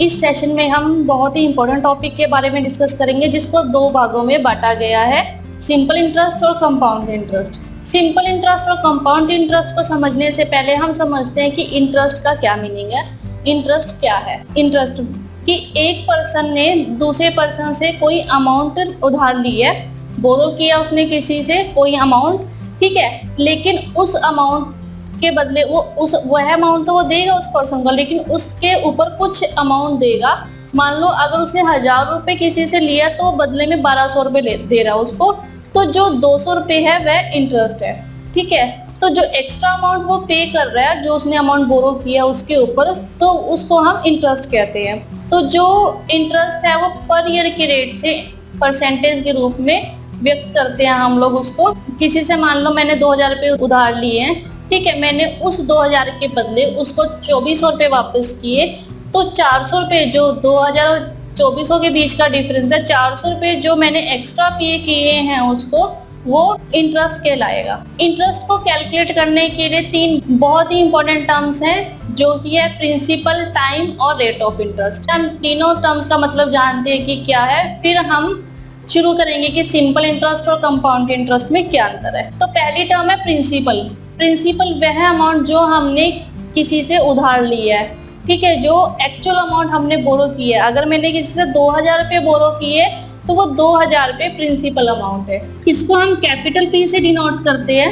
इस सेशन में हम बहुत ही इंपॉर्टेंट टॉपिक के बारे में डिस्कस करेंगे जिसको दो भागों में बांटा गया है, सिंपल इंटरेस्ट और कंपाउंड इंटरेस्ट। सिंपल इंटरेस्ट और कंपाउंड इंटरेस्ट को समझने से पहले हम समझते हैं कि इंटरेस्ट का क्या मीनिंग है। इंटरेस्ट क्या है? इंटरेस्ट कि एक पर्सन ने दूसरे पर्सन से कोई अमाउंट उधार ली है, बोरो किया उसने किसी से कोई अमाउंट, ठीक है, लेकिन उस अमाउंट के बदले वह अमाउंट तो वो देगा उस पर्सन को, लेकिन उसके ऊपर कुछ अमाउंट देगा। मान लो अगर उसने 1000 रुपए किसी से लिया तो बदले में 1200 रुपए दे रहा है उसको, तो जो 200 रुपए है वह इंटरेस्ट है, ठीक है। तो जो एक्स्ट्रा अमाउंट वो पे कर रहा है, जो उसने अमाउंट बोरो किया उसके ऊपर, तो उसको हम इंटरेस्ट कहते हैं। तो जो इंटरेस्ट है वो पर ईयर के रेट से परसेंटेज के रूप में व्यक्त करते हैं हम लोग उसको। किसी से मान लो मैंने 2000 रुपये उधार लिए हैं, ठीक है, मैंने उस 2000 के बदले उसको 2400 रुपये वापस किए, तो 400 रुपये जो 2000 और 2400 के बीच का डिफरेंस है, 400 रुपये जो मैंने एक्स्ट्रा पे किए हैं उसको, वो इंटरेस्ट कहलाएगा। इंटरेस्ट को कैलकुलेट करने के लिए 3 बहुत ही इंपॉर्टेंट टर्म्स हैं जो कि है प्रिंसिपल, टाइम और रेट ऑफ इंटरेस्ट। हम तीनों टर्म्स का मतलब जानते हैं कि क्या है, फिर हम शुरू करेंगे कि सिंपल इंटरेस्ट और कंपाउंड इंटरेस्ट में क्या अंतर है। तो पहली टर्म है प्रिंसिपल। प्रिंसिपल वह अमाउंट जो हमने किसी से उधार लिया है, ठीक है, जो एक्चुअल अमाउंट हमने बोरो की है। अगर मैंने किसी से 2000 रुपये बोरो किए तो वो 2000 रुपये प्रिंसिपल अमाउंट है। इसको हम कैपिटल P से डिनोट करते हैं,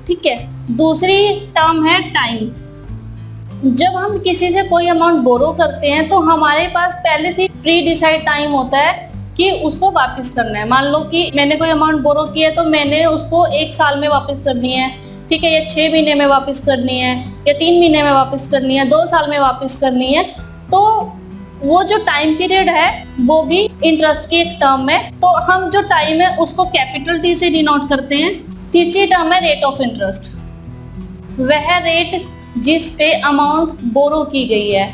ठीक है। दूसरी टर्म है टाइम। जब हम किसी से कोई अमाउंट बोरो करते हैं तो हमारे पास पहले से प्री डिसाइड टाइम होता है कि उसको वापस करना है। मान लो कि मैंने कोई अमाउंट बोरो किया तो मैंने उसको 1 साल में वापस करनी है, ठीक है, या 6 महीने में वापस करनी है, या 3 महीने में वापस करनी है, 2 साल में वापस करनी है। तो वो जो टाइम पीरियड है वो भी इंटरेस्ट की एक टर्म है। तो हम जो टाइम है उसको कैपिटल T से डिनोट करते हैं। तीसरी टर्म है रेट ऑफ इंटरेस्ट। वह रेट जिस पे अमाउंट बोरो की गई है,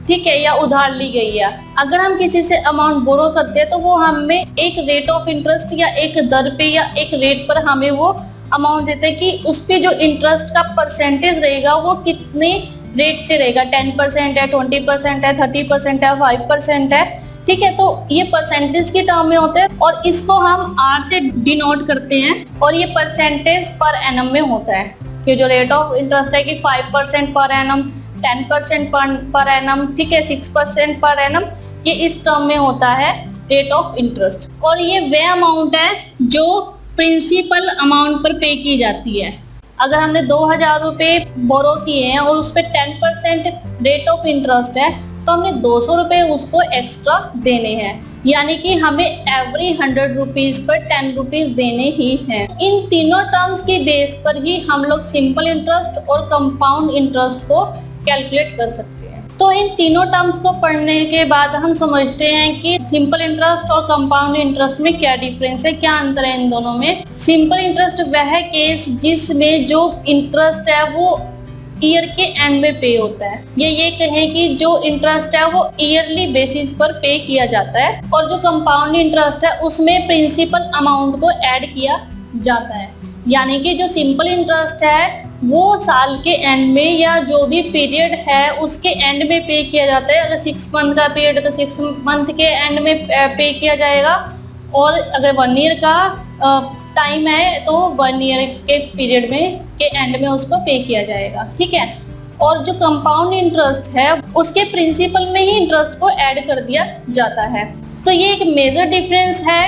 ठीक है, या उधार ली गई है। अगर हम किसी से अमाउंट बोरो करते हैं तो वो हमें एक रेट ऑफ इंटरेस्ट या एक दर पे या एक रेट पर हमें वो अमाउंट देते हैं कि उस पे जो इंटरेस्ट का परसेंटेज रहेगा वो कितने रेट से रहेगा, 10% है, 20% है, 30% है, 5% है, ठीक है। तो ये परसेंटेज की टर्म में होते हैं और इसको हम R से डिनोट करते हैं और ये परसेंटेज पर एनम में होता है कि जो रेट ऑफ इंटरेस्ट है कि 5% पर एनम, 10% पर एनम, ठीक है, 6% पर एनम, ये इस टर्म में होता है रेट ऑफ इंटरेस्ट। और ये वह अमाउंट है जो प्रिंसिपल अमाउंट पर पे की जाती है। अगर हमने 2000 रुपये बोरो किए हैं और उस पर 10% रेट ऑफ इंटरेस्ट है तो हमने 200 रुपये उसको एक्स्ट्रा देने हैं, यानी कि हमें एवरी 100 रुपीज पर 10 रुपीज देने ही हैं। इन तीनों टर्म्स की बेस पर ही हम लोग सिंपल इंटरेस्ट और कंपाउंड इंटरेस्ट को कैलकुलेट कर सकते हैं। तो इन तीनों टर्म्स को पढ़ने के बाद हम समझते हैं कि सिंपल इंटरेस्ट और कंपाउंड इंटरेस्ट में क्या डिफरेंस है, क्या अंतर है इन दोनों में। सिंपल इंटरेस्ट वह केस जिसमें जो इंटरेस्ट है वो ईयर के एंड में पे होता है, ये कहें कि जो इंटरेस्ट है वो ईयरली बेसिस पर पे किया जाता है। और जो कंपाउंड इंटरेस्ट है उसमें प्रिंसिपल अमाउंट को ऐड किया जाता है, यानी कि जो सिंपल इंटरेस्ट है वो साल के एंड में या जो भी पीरियड है उसके एंड में पे किया जाता है। अगर 6 मंथ का पीरियड है तो 6 मंथ के एंड में पे किया जाएगा, और अगर 1 ईयर का टाइम है तो 1 ईयर के पीरियड में के एंड में उसको पे किया जाएगा, ठीक है। और जो कंपाउंड इंटरेस्ट है उसके प्रिंसिपल में ही इंटरेस्ट को ऐड कर दिया जाता है। तो ये एक मेजर डिफरेंस है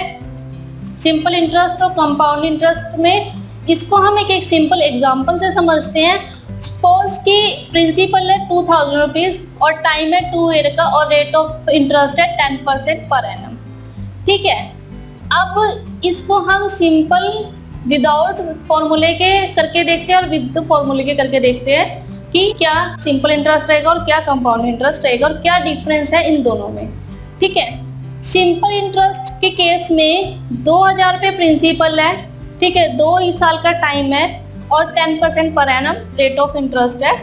सिंपल इंटरेस्ट और कंपाउंड इंटरेस्ट में। इसको हम एक सिंपल एग्जांपल से समझते हैं। सपोज कि प्रिंसिपल है 2000 रुपीज और टाइम है 2 ईयर का और रेट ऑफ इंटरेस्ट है 10% पर एनम, ठीक है। अब इसको हम सिंपल विदाउट फॉर्मूले के करके देखते हैं और विद फॉर्मूले के करके देखते हैं कि क्या सिंपल इंटरेस्ट रहेगा और क्या कंपाउंड इंटरेस्ट रहेगा और क्या डिफरेंस है इन दोनों में, ठीक है। सिंपल इंटरेस्ट के केस में 2000 रुपये प्रिंसिपल है, ठीक है, 2 साल का टाइम है और 10% per annum rate of interest है।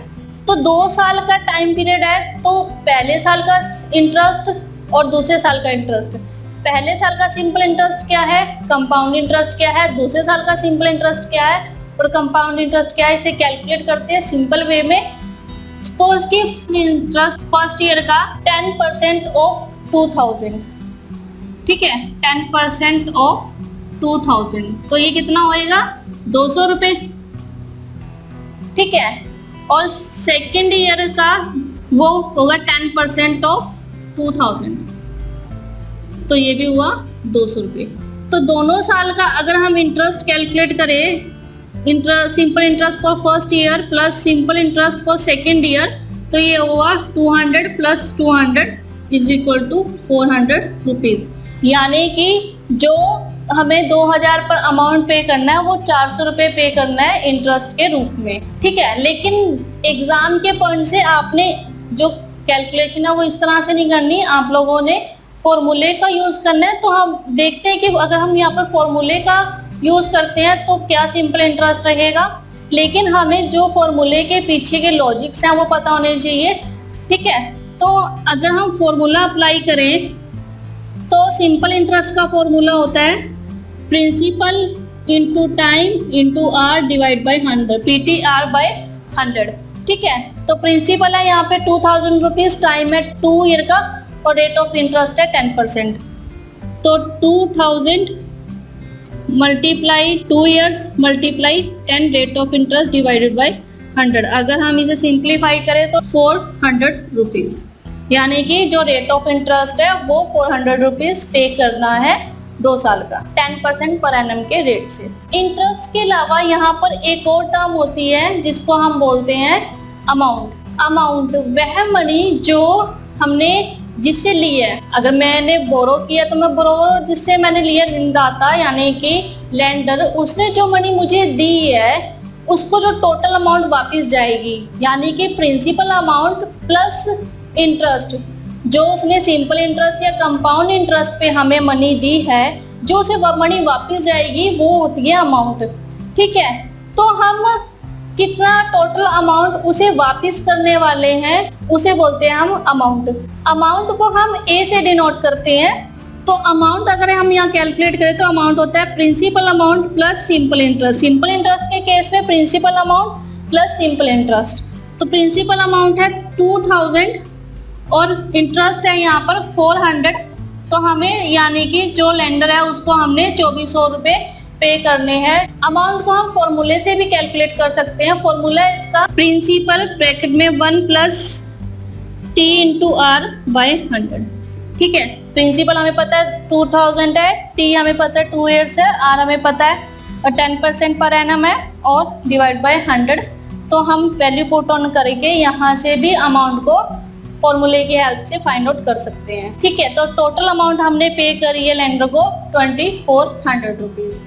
तो 2 साल का टाइम पीरियड है तो पहले साल का इंटरेस्ट और दूसरे साल का इंटरेस्ट। पहले साल का सिंपल इंटरेस्ट क्या है, कंपाउंड इंटरेस्ट क्या है, दूसरे साल का सिंपल इंटरेस्ट क्या है और कंपाउंड इंटरेस्ट क्या है, इसे कैलकुलेट करते हैं सिंपल वे में। सपोज की इंटरेस्ट फर्स्ट ईयर का 10% ऑफ 2000, ठीक है, 10% ऑफ 2000, तो ये कितना होएगा 200 रुपए, ठीक है। और सेकेंड ईयर का वो होगा 10% ऑफ 2000, तो ये भी हुआ 200 रुपये। तो दोनों साल का अगर हम इंटरेस्ट कैलकुलेट करें, simple interest for first year plus simple interest for second year, तो ये हुआ 200 plus 200 is equal to 400 rupees. यानी कि जो हमें 2000 पर अमाउंट पे करना है वो 400 रुपये पे करना है इंटरेस्ट के रूप में, ठीक है। लेकिन एग्जाम के पॉइंट से आपने जो कैलकुलेशन है वो इस तरह से नहीं करनी, आप लोगों ने फॉर्मूले का यूज करना है। तो हम देखते हैं कि अगर हम यहाँ पर फॉर्मूले का यूज करते हैं तो क्या सिंपल इंटरेस्ट रहेगा, लेकिन हमें जो फॉर्मूले के पीछे के लॉजिक्स हैं वो पता होने चाहिए, ठीक है। तो अगर हम फॉर्मूला अप्लाई करें तो सिंपल इंटरेस्ट का फॉर्मूला होता है principal into time into R divide by 100, PTR by 100, ठीक है। तो प्रिंसिपल है यहाँ पे 2000 रुपीज, टाइम है 2 ईयर का और रेट ऑफ इंटरेस्ट है 10%। तो 2000 multiply 2 years multiply 10 rate of interest divided by 100। अगर हम इसे सिंप्लीफाई करें तो 400 रुपीज, यानी कि जो रेट ऑफ इंटरेस्ट है वो 400 रुपीज पे करना है 2 साल का 10% पर एनम के रेट से। इंटरेस्ट के अलावा यहाँ पर एक और टर्म होती है जिसको हम बोलते हैं अमाउंट। अमाउंट वह मनी जो हमने जिससे लिया है, अगर मैंने बोरो किया तो मैं बोरोवर, जिससे मैंने लिया ऋणदाता यानी कि लेंडर, उसने जो मनी मुझे दी है उसको जो टोटल अमाउंट वापस जाएगी, यानी कि प्रिंसिपल अमाउंट प्लस इंटरेस्ट, जो उसने सिंपल इंटरेस्ट या कंपाउंड इंटरेस्ट पे हमें मनी दी है, जो उसे मनी वापस जाएगी वो होती है अमाउंट, ठीक है। तो हम कितना टोटल अमाउंट उसे वापस करने वाले हैं उसे बोलते हैं हम अमाउंट। अमाउंट को हम ए से डिनोट करते हैं। तो अमाउंट अगर हम यहाँ कैलकुलेट करें तो अमाउंट होता है principal amount plus simple interest. Simple interest के केस में principal amount plus simple interest. तो प्रिंसिपल अमाउंट है 2000 और इंटरेस्ट है यहाँ पर 400। तो हमें यानी कि जो लेंडर है उसको हमने 2400 रुपये पे करने हैं। अमाउंट को हम फॉर्मूले से भी कैलकुलेट कर सकते हैं। फॉर्मूला इसका प्रिंसिपल ब्रैकेट में 1 plus T into R by 100, ठीक है। प्रिंसिपल हमें पता है 2000 है, टी हमें पता है 2 ईयर्स है, आर हमें पता है और 10% पर एनम है और डिवाइड बाय 100। तो हम वैल्यू पुट ऑन करके यहाँ से भी अमाउंट को फॉर्मूले की हेल्प से फाइंड आउट कर सकते हैं, ठीक है। तो टोटल अमाउंट हमने पे करी है लेंडर को 2400 रुपीज।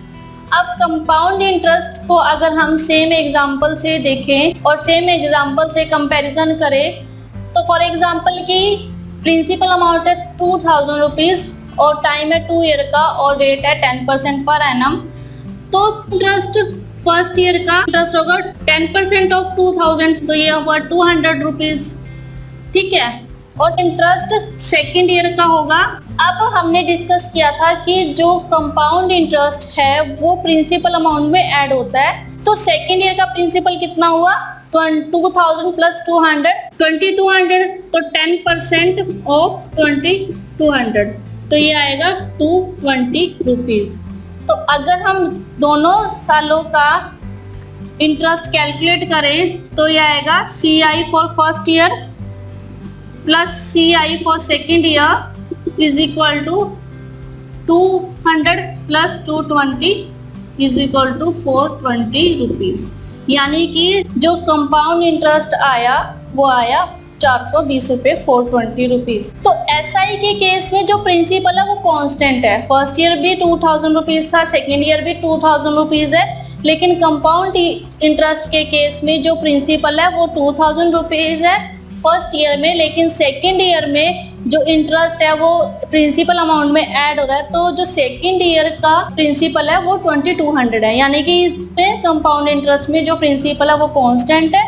अब कंपाउंड इंटरेस्ट को अगर हम सेम एग्जांपल से देखें और सेम एग्जांपल से कंपैरिजन करें तो फॉर एग्जांपल की प्रिंसिपल अमाउंट है 2000 रुपीज और टाइम है 2 ईयर का और रेट है 10% पर एनम। तो इंटरेस्ट फर्स्ट ईयर का इंटरेस्ट होगा 10% ऑफ 2000, तो ये होगा 200 रुपीज, ठीक है। और इंटरेस्ट सेकेंड ईयर का होगा। अब हमने डिस्कस किया था कि जो कंपाउंड इंटरेस्ट है वो प्रिंसिपल अमाउंट में ऐड होता है। तो सेकेंड ईयर का प्रिंसिपल कितना हुआ 2000 प्लस 200 2200, तो 10% ऑफ 2200, तो ये आएगा 220 रुपीज। तो अगर हम दोनों सालों का इंटरेस्ट कैलकुलेट करें तो ये आएगा CI for first year plus CI for second year is equal to 200 plus 220 is equal to 420 rupees. यानी कि जो कंपाउंड इंटरेस्ट आया वो आया 420 रुपये 420 रुपीज। तो SI के केस में जो प्रिंसिपल है वो कांस्टेंट है। फर्स्ट ईयर भी 2000 रुपीज था, सेकेंड ईयर भी 2000 रुपीज है, लेकिन कंपाउंड इंटरेस्ट के केस में जो प्रिंसिपल है वो 2000 रुपीज है फर्स्ट ईयर में, लेकिन सेकेंड ईयर में जो इंटरेस्ट है वो प्रिंसिपल अमाउंट में ऐड हो रहा है। तो जो सेकेंड ईयर का प्रिंसिपल है वो 2200 है, यानी कि इसमें कंपाउंड इंटरेस्ट में जो प्रिंसिपल है वो कांस्टेंट है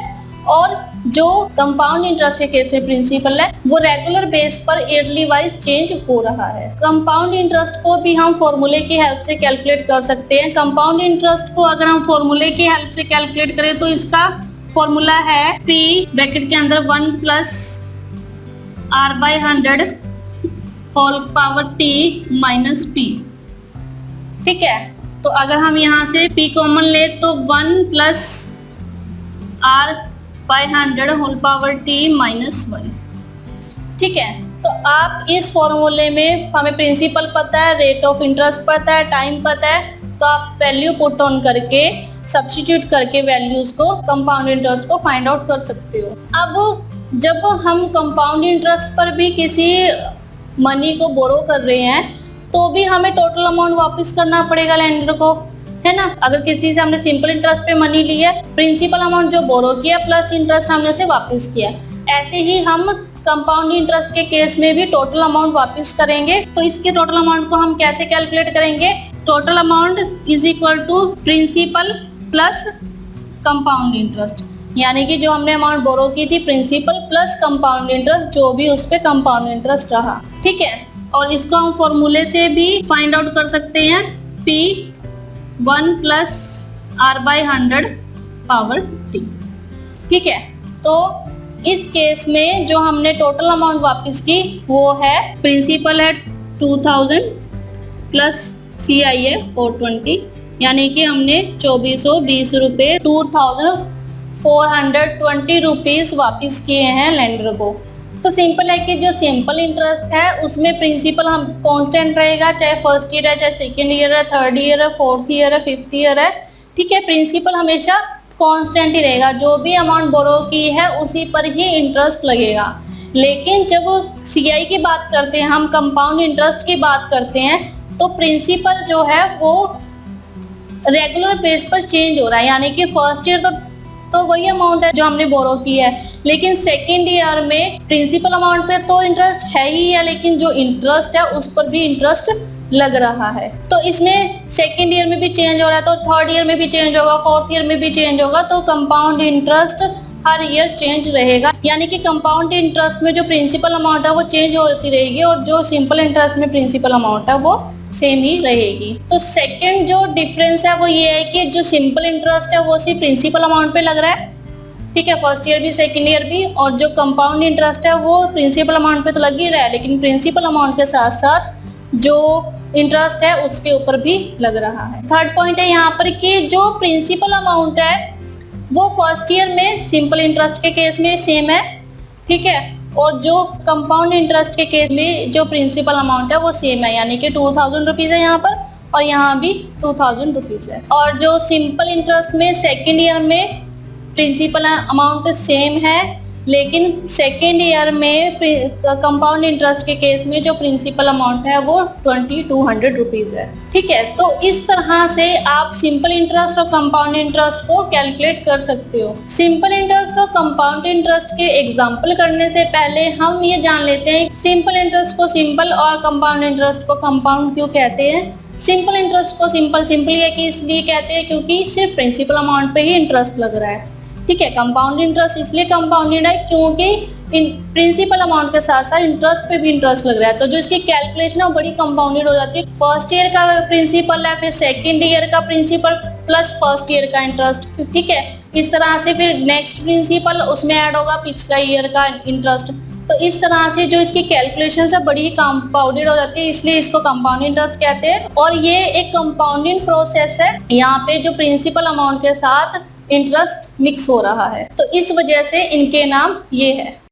और जो कंपाउंड इंटरेस्ट के केस में प्रिंसिपल है वो रेगुलर बेस पर ईयरली वाइज चेंज हो रहा है। कंपाउंड इंटरेस्ट को भी हम फॉर्मूले की हेल्प से कैलकुलेट कर सकते हैं। कंपाउंड इंटरेस्ट को अगर हम फॉर्मूले की हेल्प से कैलकुलेट करें तो इसका फॉर्मूला है P ब्रैकेट के अंदर 1 plus R/100 whole power T minus P। ठीक है, तो अगर हम यहाँ से P कॉमन ले तो 1 plus R/100 whole power T minus 1। ठीक है, तो आप इस फॉर्मूले में हमें प्रिंसिपल पता है, रेट ऑफ इंटरेस्ट पता है, टाइम पता है, तो आप वैल्यू पुट ऑन करके सब्स्टिट्यूट करके वैल्यूज को कंपाउंड इंटरेस्ट को फाइंड आउट कर सकते हो। अब जब हम कंपाउंड इंटरेस्ट पर भी किसी मनी को बोरो कर रहे हैं तो भी हमें टोटल अमाउंट वापस करना पड़ेगा लेंडर को, है ना। अगर किसी से हमने सिंपल इंटरेस्ट पे मनी ली है, प्रिंसिपल अमाउंट जो बोरो किया प्लस इंटरेस्ट हमने उसे वापस किया, ऐसे ही हम कंपाउंड इंटरेस्ट के केस में भी टोटल अमाउंट वापस करेंगे। तो इसके टोटल अमाउंट को हम कैसे कैलकुलेट करेंगे? Total amount is equal to principal plus compound interest, यानी कि जो हमने अमाउंट बोरो की थी प्रिंसिपल प्लस कंपाउंड इंटरेस्ट, जो भी उस पे कंपाउंड इंटरेस्ट रहा। ठीक है, और इसको हम फॉर्मूले से भी फाइंड आउट कर सकते हैं, P 1 plus R/100 power T। ठीक है, तो इस केस में जो हमने टोटल अमाउंट वापस की वो है प्रिंसिपल है 2000 प्लस CI है 420, यानी कि हमने 2420 रुपये 2420 रुपीज वापिस किए हैं लेंडर को। तो सिंपल है कि जो सिंपल इंटरेस्ट है उसमें प्रिंसिपल हम कांस्टेंट रहेगा, चाहे फर्स्ट ईयर है, चाहे सेकेंड ईयर है, थर्ड ईयर है, फोर्थ ईयर है, फिफ्थ ईयर है। ठीक है, प्रिंसिपल हमेशा कांस्टेंट ही रहेगा, जो भी अमाउंट बोरो की है उसी पर ही इंटरेस्ट लगेगा। लेकिन जब CI की बात करते हैं, हम कंपाउंड इंटरेस्ट की बात करते हैं, तो प्रिंसिपल जो है वो रेगुलर बेस पर चेंज हो रहा है, यानी कि फर्स्ट ईयर तो वही अमाउंट है जो हमने बोरो की है, लेकिन सेकेंड ईयर में प्रिंसिपल अमाउंट पे तो इंटरेस्ट है ही है, लेकिन जो इंटरेस्ट है उस पर भी इंटरेस्ट लग रहा है। तो इसमें सेकेंड ईयर में भी चेंज हो रहा है, तो थर्ड ईयर में भी चेंज होगा, फोर्थ ईयर में भी चेंज होगा, तो कंपाउंड इंटरेस्ट हर ईयर चेंज रहेगा। यानी कि कंपाउंड इंटरेस्ट में जो प्रिंसिपल अमाउंट है वो चेंज होती रहेगी और जो सिंपल इंटरेस्ट में प्रिंसिपल अमाउंट है वो सेम ही रहेगी। तो सेकंड जो डिफरेंस है वो ये है कि जो सिंपल इंटरेस्ट है वो सिर्फ प्रिंसिपल अमाउंट पे लग रहा है, ठीक है, फर्स्ट ईयर भी सेकंड ईयर भी, और जो कंपाउंड इंटरेस्ट है वो प्रिंसिपल अमाउंट पे तो लग ही रहा है, लेकिन प्रिंसिपल अमाउंट के साथ साथ जो इंटरेस्ट है उसके ऊपर भी लग रहा है। थर्ड पॉइंट है यहाँ पर कि जो प्रिंसिपल अमाउंट है वो फर्स्ट ईयर में सिंपल इंटरेस्ट के केस में सेम है, ठीक है, और जो कंपाउंड इंटरेस्ट के केस में जो प्रिंसिपल अमाउंट है वो सेम है, यानी कि 2000 रुपीज है यहाँ पर और यहाँ भी 2000 रुपीज है। और जो सिंपल इंटरेस्ट में सेकेंड ईयर में प्रिंसिपल अमाउंट सेम है, लेकिन सेकेंड ईयर में कंपाउंड इंटरेस्ट के केस में जो प्रिंसिपल अमाउंट है वो 2200 रुपीज है। ठीक है, तो इस तरह से आप सिंपल इंटरेस्ट और कंपाउंड इंटरेस्ट को कैलकुलेट कर सकते हो। सिंपल इंटरेस्ट और कंपाउंड इंटरेस्ट के एग्जाम्पल करने से पहले हम ये जान लेते हैं सिंपल इंटरेस्ट को सिंपल और कंपाउंड इंटरेस्ट को कंपाउंड क्यों कहते हैं। सिंपल इंटरेस्ट को सिंपल है कि इसलिए कहते हैं क्योंकि सिर्फ प्रिंसिपल अमाउंट पे ही इंटरेस्ट लग रहा है, ठीक है। कंपाउंड इंटरेस्ट इसलिए कंपाउंडेड है क्योंकि प्रिंसिपल अमाउंट के साथ साथ इंटरेस्ट पे भी इंटरेस्ट लग रहा है, तो जो इसकी कैलकुलेशन है वो बड़ी कंपाउंडेड हो जाती है। फर्स्ट ईयर का प्रिंसिपल है, फिर सेकेंड ईयर का प्रिंसिपल प्लस फर्स्ट ईयर का इंटरेस्ट, ठीक है, इस तरह से फिर नेक्स्ट प्रिंसिपल उसमें ऐड होगा पिछला ईयर का इंटरेस्ट। तो इस तरह से जो इसकी कैलकुलेशन है बड़ी कंपाउंडेड हो जाती है, इसलिए इसको कंपाउंड इंटरेस्ट कहते हैं। और ये एक कंपाउंडिंग प्रोसेस है, यहाँ पे जो प्रिंसिपल अमाउंट के साथ इंटरेस्ट मिक्स हो रहा है, तो इस वजह से इनके नाम ये है।